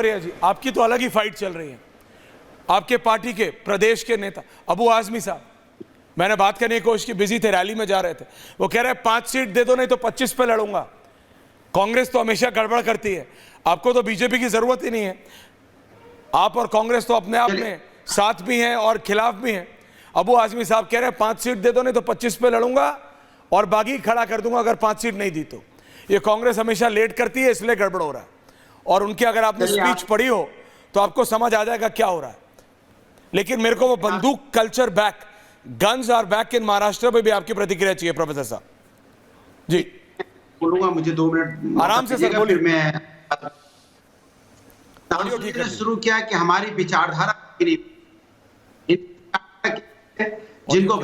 भदौरिया जी, आपकी तो अलग ही फाइट चल रही है। आपके पार्टी के प्रदेश के नेता अबू आजमी साहब, मैंने बात करने की कोशिश की, बिजी थे, रैली में जा रहे थे, वो कह रहे हैं 5 सीट दे दो नहीं तो 25 पे लड़ूंगा। कांग्रेस तो हमेशा गड़बड़ करती है, आपको तो बीजेपी की जरूरत ही नहीं है। आप और कांग्रेस तो अपने आप में साथ भी हैं और खिलाफ भी हैं। अबू आजमी साहब कह रहे हैं 5 सीट दे दो नहीं तो 25 पे लड़ूंगा और बागी खड़ा कर दूंगा अगर 5 सीट नहीं दी तो। ये कांग्रेस हमेशा लेट करती है, इसलिए गड़बड़ हो रहा है। और उनकी अगर आपने स्पीच पढ़ी हो तो आपको समझ आ जाएगा क्या हो रहा है। लेकिन मेरे को वो बंदूक culture back, guns are back in Maharashtra पे भी आपकी प्रतिक्रिया चाहिए प्रोफेसर साहब जी। बोलूंगा, मुझे 2 मिनट आराम से सर बोलिए। फिर मैं शुरू किया कि हमारी विचारधारा जिनको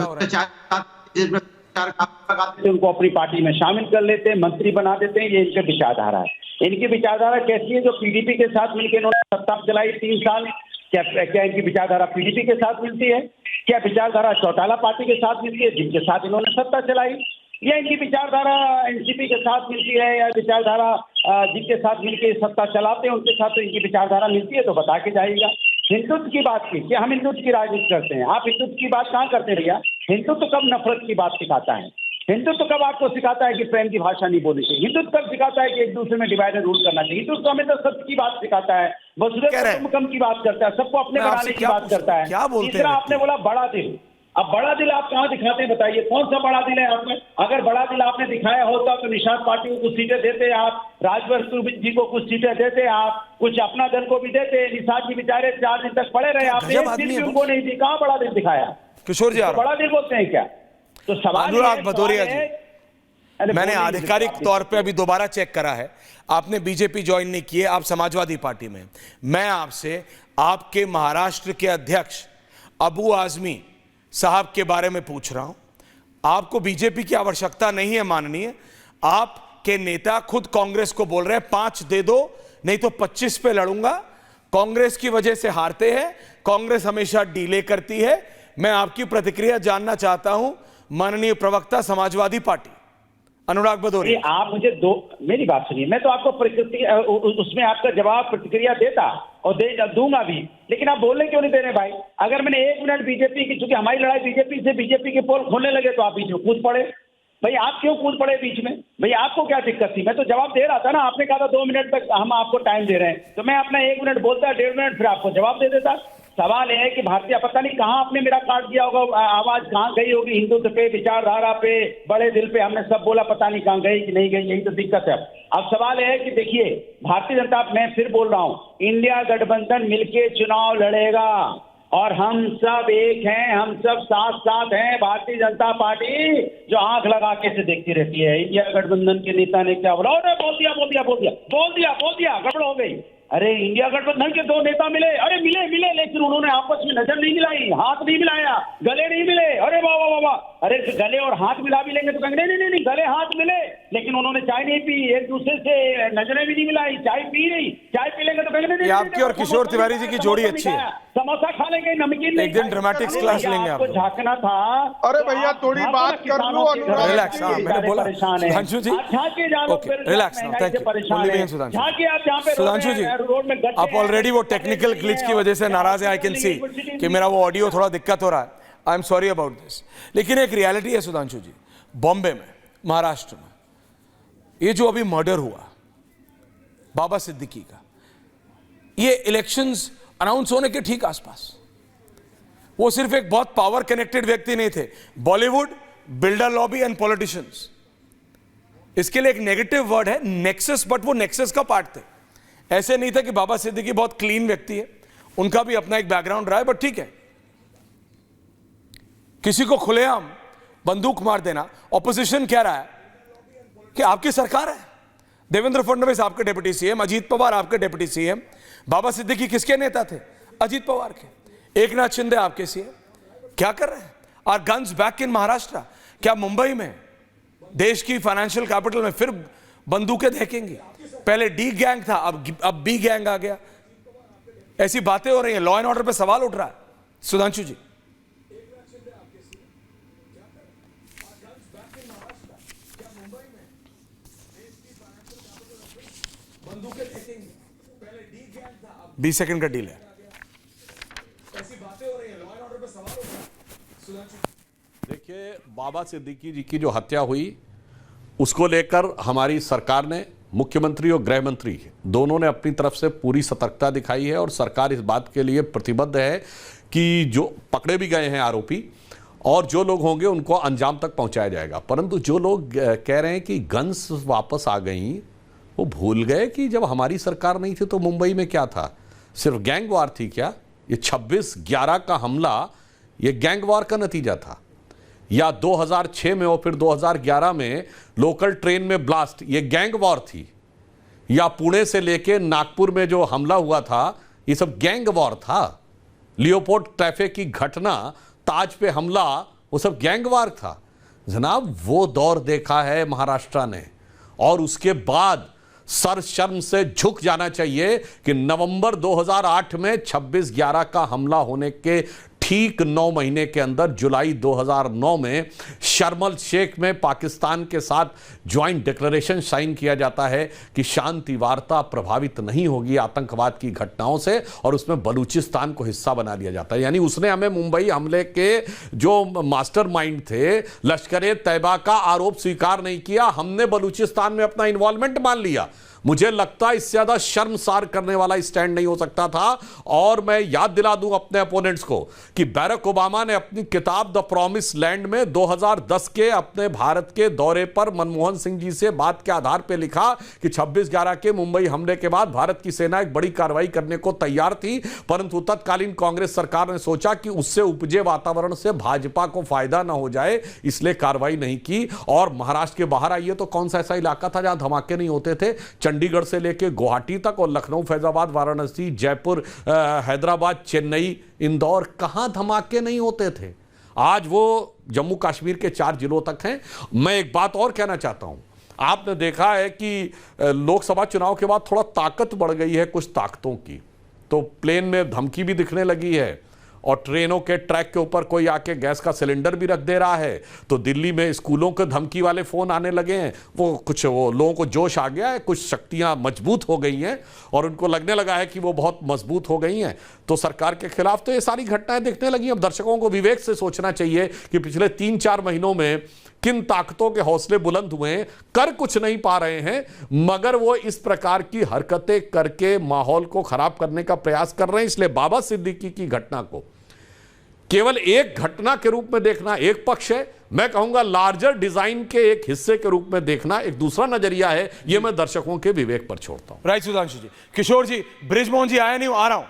उनको अपनी पार्टी में शामिल कर लेते हैं, मंत्री बना देते हैं। ये इनकी विचारधारा है। इनकी विचारधारा कैसी है? जो पीडीपी के साथ मिलकर इन्होंने सत्ता चलाई 3 साल, क्या इनकी विचारधारा पीडीपी के साथ मिलती है? क्या विचारधारा चौटाला पार्टी के साथ मिलती है जिनके साथ इन्होंने सत्ता चलाई? या इनकी विचारधारा एनसीपी के साथ मिलती है? या विचारधारा जिनके साथ मिलकर सत्ता चलाते हैं उनके साथ तो इनकी विचारधारा मिलती है? तो बता के जाइएगा। हिंदुत्व की बात की, क्या हम हिंदुत्व की राजनीति करते हैं? आप हिंदुत्व की बात कहाँ करते भैया? हिंदुत्व कब नफरत की बात सिखाता है? हिंदुत्व कब आपको सिखाता है कि प्रेम की भाषा नहीं बोलनी चाहिए? हिंदुत्व कब सिखाता है कि एक दूसरे में डिवाइड एंड रूल करना चाहिए? हिंदुत्व हमें तो सत्य की बात सिखाता है, वसुधैव कुटुंबकम की बात करता है, सबको अपने बनाने की बात करता है। तीसरा आपने बोला बड़ा दिल। अब बड़ा दिल आप कहाँ दिखाते हैं बताइए? कौन सा बड़ा दिल है आपने? अगर बड़ा दिल आपने दिखाया होता तो निषाद पार्टी को कुछ सीटें देते आप, राजवर्षु जी को कुछ सीटें देते आप, कुछ अपना दल को भी देते। निषाद जी बेचारे 4 दिन तक पड़े रहे, आपने एक सीट भी उनको नहीं दी। कहाँ बड़ा दिल दिखाया? किशोर जी, बड़ा दिल बोलते हैं क्या? तो सवाल अनुराग भदौरिया जी, मैंने आधिकारिक तौर पे अभी दोबारा चेक करा है, आपने बीजेपी ज्वाइन नहीं किए, आप समाजवादी पार्टी में। मैं आपसे आपके महाराष्ट्र के अध्यक्ष अबू आजमी साहब के बारे में पूछ रहा हूं। आपको बीजेपी की आवश्यकता नहीं है माननीय, आपके नेता खुद कांग्रेस को बोल रहे हैं 5 दे दो नहीं तो 25 पे लड़ूंगा। कांग्रेस की वजह से हारते हैं, कांग्रेस हमेशा डीले करती है। मैं आपकी प्रतिक्रिया जानना चाहता हूं माननीय प्रवक्ता समाजवादी पार्टी अनुराग भदौरिया। आप मुझे मेरी बात सुनिए, मैं तो आपको उसमें आपका जवाब प्रतिक्रिया देता और दूंगा भी, लेकिन आप बोलने क्यों नहीं दे रहे भाई? अगर मैंने 1 मिनट बीजेपी की, चूंकि हमारी लड़ाई बीजेपी से, बीजेपी के पोल खोलने लगे तो आप बीच में कूद पड़े। भाई आप क्यों कूद पड़े बीच में? भाई आपको क्या दिक्कत थी? मैं तो जवाब दे रहा था ना, आपने कहा था 2 मिनट तक हम आपको टाइम दे रहे हैं, तो मैं अपना 1 मिनट बोलता, 1.5 मिनट फिर आपको जवाब दे देता। सवाल है कि भारतीय, पता नहीं कहाँ आपने मेरा काट दिया होगा, आवाज कहाँ गई होगी? हिंदुत्व पे, विचारधारा पे, बड़े दिल पे हमने सब बोला, पता नहीं कहाँ गई कि नहीं गई, यही तो दिक्कत है। अब सवाल है कि देखिए, भारतीय जनता, मैं फिर बोल रहा हूं, इंडिया गठबंधन मिलके चुनाव लड़ेगा और हम सब एक हैं, हम सब साथ साथ हैं। भारतीय जनता पार्टी जो आंख लगा के से देखती रहती है। इंडिया गठबंधन के नेता ने क्या बोला? अरे बोल दिया बोल दिया बोल दिया बोल दिया बोल दिया, गड़बड़ हो गई। अरे इंडिया गठबंधन के 2 नेता मिले, अरे मिले मिले, लेकिन उन्होंने आपस में नजर नहीं मिलाई, हाथ नहीं मिलाया, गले नहीं मिले। अरे वाह वाह वाह, अरे गले और हाथ मिला भी लेंगे तो कहेंगे नहीं नहीं नहीं, गले हाथ मिले, लेकिन उन्होंने चाय नहीं पी, एक दूसरे से नजरें भी नहीं मिलाई, चाय पी रही, चाय पी लेंगे तो कहेंगे नहीं। आपकी और किशोर तिवारी जी की जोड़ी अच्छी है, समोसा खा लेंगे, नमकीन एक दिन ड्रामेटिक्स क्लास लेंगे आपको। झांकना था। अरे भैया थोड़ी बात कर लो, रिलैक्स। मैंने बोला सुधांशु जी, रिलैक्स, थैंक यू। सुधांशु जी, आप ऑलरेडी वो टेक्निकल ग्लिच की वजह से नाराज है, आई कैन सी कि मेरा वो ऑडियो थोड़ा दिक्कत हो रहा है, I am sorry about this. लेकिन एक रियलिटी है सुधांशु जी, बॉम्बे में, महाराष्ट्र में, ये जो अभी मर्डर हुआ बाबा सिद्दीकी का, ये इलेक्शंस अनाउंस होने के ठीक आसपास, वो सिर्फ एक बहुत पावर कनेक्टेड व्यक्ति नहीं थे, Bollywood, builder lobby and politicians, इसके लिए एक नेगेटिव वर्ड है नेक्सस, बट वो नेक्सस का पार्ट थे। ऐसे नहीं था कि बाबा सिद्दीकी बहुत क्लीन व्यक्ति है, उनका भी अपना एक बैकग्राउंड रहा है, बट ठीक है, किसी को खुलेआम बंदूक मार देना। ऑपोजिशन कह रहा है कि आपकी सरकार है, देवेंद्र फडणवीस आपके डिप्टी सीएम, अजीत पवार आपके डिप्टी सीएम, बाबा सिद्दीकी किसके नेता थे? अजीत पवार के। एकनाथ शिंदे आपके सीएम, क्या कर रहे हैं? Are guns back in Maharashtra? क्या मुंबई में, देश की फाइनेंशियल कैपिटल में, फिर बंदूकें देखेंगी? पहले डी गैंग था, अब बी गैंग आ गया। ऐसी बातें हो रही हैं, लॉ एंड ऑर्डर पे सवाल उठ रहा है। सुधांशु जी, बंदूकें देखेंगे, पहले डी गैंग था, 20 सेकंड का डील है। देखिए, बाबा सिद्दीकी जी की जो हत्या हुई उसको लेकर हमारी सरकार ने, मुख्यमंत्री और गृह मंत्री दोनों ने अपनी तरफ से पूरी सतर्कता दिखाई है और सरकार इस बात के लिए प्रतिबद्ध है कि जो पकड़े भी गए हैं आरोपी और जो लोग होंगे उनको अंजाम तक पहुंचाया जाएगा। परंतु जो लोग कह रहे हैं कि गन्स वापस आ गई, वो भूल गए कि जब हमारी सरकार नहीं थी तो मुंबई में क्या था? सिर्फ गैंग वार थी क्या? ये 26/11 का हमला ये गैंग वार का नतीजा था, या 2006 में और फिर 2011 में लोकल ट्रेन में ब्लास्ट ये गैंग वॉर थी, या पुणे से लेके नागपुर में जो हमला हुआ था ये सब गैंग वॉर था। लियोपोल्ड कैफे की घटना, ताज पे हमला, वो सब गैंग वॉर था जनाब। वो दौर देखा है महाराष्ट्र ने और उसके बाद सर शर्म से झुक जाना चाहिए कि नवंबर 2008 में 26/11 का हमला होने के ठीक 9 महीने के अंदर जुलाई 2009 में शर्म शेख में पाकिस्तान के साथ ज्वाइंट डिक्लेरेशन साइन किया जाता है कि शांति वार्ता प्रभावित नहीं होगी आतंकवाद की घटनाओं से, और उसमें बलूचिस्तान को हिस्सा बना दिया जाता है। यानी उसने हमें मुंबई हमले के जो मास्टरमाइंड थे लश्कर-ए-तैयबा का आरोप स्वीकार नहीं किया, हमने बलूचिस्तान में अपना इन्वॉल्वमेंट मान लिया। मुझे लगता है इससे ज्यादा शर्मसार करने वाला स्टैंड नहीं हो सकता था। और मैं याद दिला दूं अपने अपोनेंट्स को कि बैरक ओबामा ने अपनी किताब द प्रॉमिस लैंड में 2010 के अपने भारत के दौरे पर मनमोहन सिंह जी से बात के आधार पर लिखा कि 26/11 के मुंबई हमले के बाद भारत की सेना एक बड़ी कार्रवाई करने को तैयार थी, परंतु तत्कालीन कांग्रेस सरकार ने सोचा कि उससे उपजे वातावरण से भाजपा को फायदा ना हो जाए, इसलिए कार्रवाई नहीं की। और महाराष्ट्र के बाहर आइए तो कौन सा ऐसा इलाका था जहां धमाके नहीं होते थे? चंडीगढ़ से लेकर गुवाहाटी तक और लखनऊ, फैजाबाद, वाराणसी, जयपुर, हैदराबाद, चेन्नई, इंदौर, कहां धमाके नहीं होते थे? आज वो जम्मू कश्मीर के 4 जिलों तक हैं। मैं एक बात और कहना चाहता हूं, आपने देखा है कि लोकसभा चुनाव के बाद थोड़ा ताकत बढ़ गई है कुछ ताकतों की, तो प्लेन में धमकी भी दिखने लगी है और ट्रेनों के ट्रैक के ऊपर कोई आके गैस का सिलेंडर भी रख दे रहा है। तो दिल्ली में स्कूलों के धमकी वाले फोन आने लगे हैं। वो लोगों को जोश आ गया है, कुछ शक्तियां मजबूत हो गई हैं और उनको लगने लगा है कि वो बहुत मजबूत हो गई हैं, तो सरकार के खिलाफ तो ये सारी घटनाएं दिखने लगी। अब दर्शकों को विवेक से सोचना चाहिए कि पिछले 3-4 महीनों में किन ताकतों के हौसले बुलंद हुए हैं, कर कुछ नहीं पा रहे हैं, मगर वो इस प्रकार की हरकतें करके माहौल को खराब करने का प्रयास कर रहे हैं। इसलिए बाबा सिद्दीकी की घटना को केवल एक घटना के रूप में देखना एक पक्ष है, मैं कहूंगा लार्जर डिजाइन के एक हिस्से के रूप में देखना एक दूसरा नजरिया है। यह मैं दर्शकों के विवेक पर छोड़ता हूं। राइट सुधांशु जी। किशोर जी, बृजमोहन जी आया नहीं, आ रहा हूं।